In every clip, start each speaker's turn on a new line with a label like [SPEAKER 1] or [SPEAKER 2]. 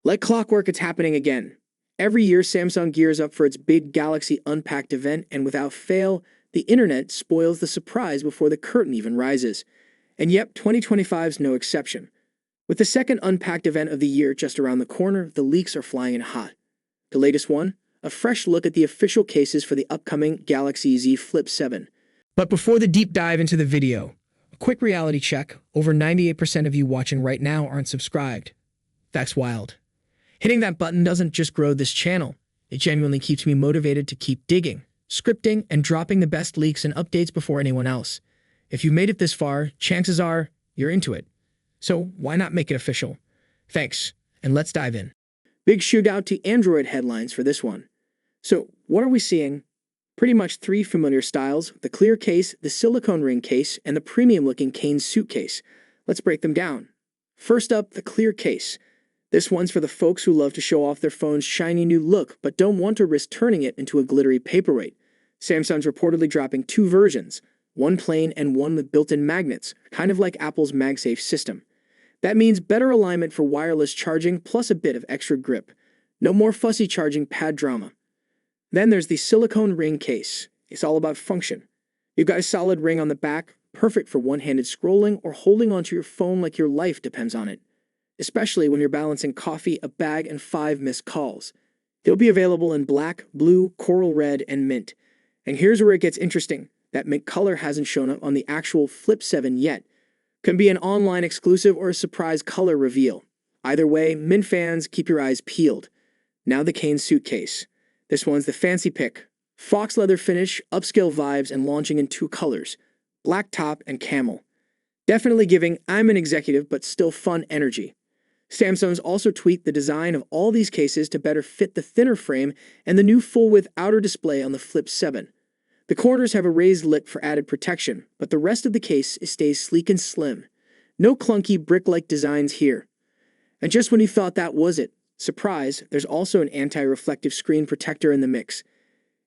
[SPEAKER 1] Like clockwork, it's happening again. Every year, Samsung gears up for its big Galaxy Unpacked event, and without fail, the internet spoils the surprise before the curtain even rises. And yep, 2025's no exception. With the second Unpacked event of the year just around the corner, the leaks are flying in hot. The latest one? A fresh look at the official cases for the upcoming Galaxy Z Flip 7. But before the deep dive into the video, a quick reality check. Over 98% of you watching right now aren't subscribed. That's wild. Hitting that button doesn't just grow this channel. It genuinely keeps me motivated to keep digging, scripting, and dropping the best leaks and updates before anyone else. If you've made it this far, chances are you're into it. So why not make it official? Thanks, and let's dive in. Big shout out to Android headlines for this one. So what are we seeing? Pretty much three familiar styles: the clear case, the silicone ring case, and the premium-looking cane suitcase. Let's break them down. First up, the clear case. This one's for the folks who love to show off their phone's shiny new look but don't want to risk turning it into a glittery paperweight. Samsung's reportedly dropping two versions, one plain and one with built-in magnets, kind of like Apple's MagSafe system. That means better alignment for wireless charging plus a bit of extra grip. No more fussy charging pad drama. Then there's the silicone ring case. It's all about function. You've got a solid ring on the back, perfect for one-handed scrolling or holding onto your phone like your life depends on it. Especially when you're balancing coffee, a bag, and 5 missed calls. They'll be available in black, blue, coral red, and mint. And here's where it gets interesting. That mint color hasn't shown up on the actual Flip 7 yet. Can be an online exclusive or a surprise color reveal. Either way, mint fans, keep your eyes peeled. Now the cane suitcase. This one's the fancy pick. Fox leather finish, upscale vibes, and launching in 2 colors. Black top and camel. Definitely giving I'm an executive but still fun energy. Samsung's also tweaked the design of all these cases to better fit the thinner frame and the new full-width outer display on the Flip 7. The corners have a raised lip for added protection, but the rest of the case stays sleek and slim. No clunky brick-like designs here. And just when you thought that was it, surprise, there's also an anti-reflective screen protector in the mix.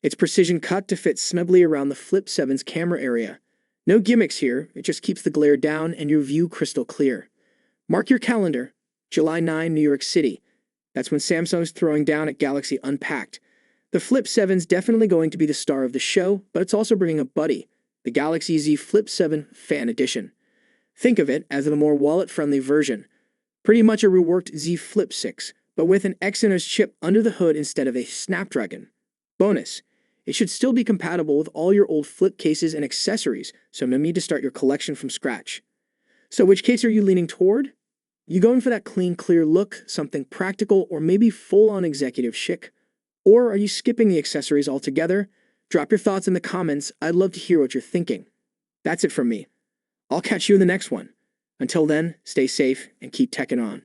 [SPEAKER 1] It's precision cut to fit snugly around the Flip 7's camera area. No gimmicks here, it just keeps the glare down and your view crystal clear. Mark your calendar. July 9, New York City. That's when Samsung's throwing down at Galaxy Unpacked. The Flip 7's definitely going to be the star of the show, but it's also bringing a buddy, the Galaxy Z Flip 7 Fan Edition. Think of it as a more wallet-friendly version. Pretty much a reworked Z Flip 6, but with an Exynos chip under the hood instead of a Snapdragon. Bonus, it should still be compatible with all your old flip cases and accessories, so no need to start your collection from scratch. So which case are you leaning toward? You going for that clean, clear look, something practical, or maybe full-on executive chic? Or are you skipping the accessories altogether? Drop your thoughts in the comments. I'd love to hear what you're thinking. That's it from me. I'll catch you in the next one. Until then, stay safe and keep teching on.